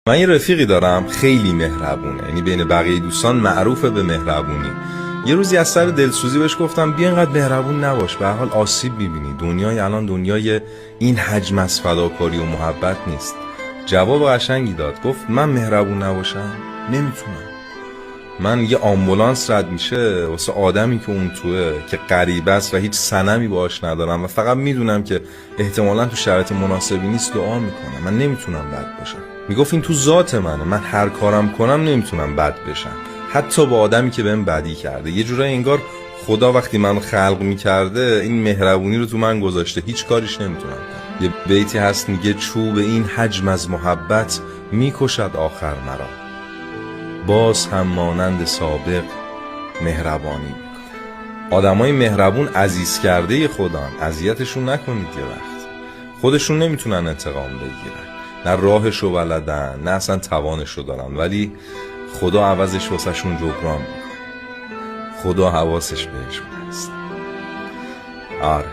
من یه رفیقی دارم خیلی مهربونه، یعنی بین بقیه دوستان معروفه به مهربونی. یه روزی از سر دلسوزی بهش گفتم بیا اینقدر مهربون نباش، به هر حال آسیب میبینی، دنیای الان دنیای این حجم از فداکاری و محبت نیست. جواب قشنگی داد، گفت من مهربون نباشم نمیتونم. من یه آمبولانس رد میشه واسه آدمی که اون توه که غریبه است و هیچ صنمی باهاش ندارم و فقط میدونم که احتمالاً تو شرایط مناسبی نیست، دعا میکنم. من نمیتونم بد باشم. میگفت این تو ذات منه، من هر کارم کنم نمیتونم بد بشم، حتی با آدمی که بهم بدی کرده. یه جورایی انگار خدا وقتی منو خلق میکرده این مهربونی رو تو من گذاشته، هیچ کاریش نمیتونم کنم. یه بیتی هست میگه چوب این حجم از محبت میکشد آخر مرا، باز هم مانند سابق مهربانی میکنه. آدمای مهربون عزیز کرده خدان، اذیتشون نکنید. یه وقت خودشون نمیتونن انتقام بگیرن، نه راهشو بلدن نه اصلا توانشو دارن، ولی خدا عوضش واسه شون جبران میکنه. خدا حواسش بهشون هست. آره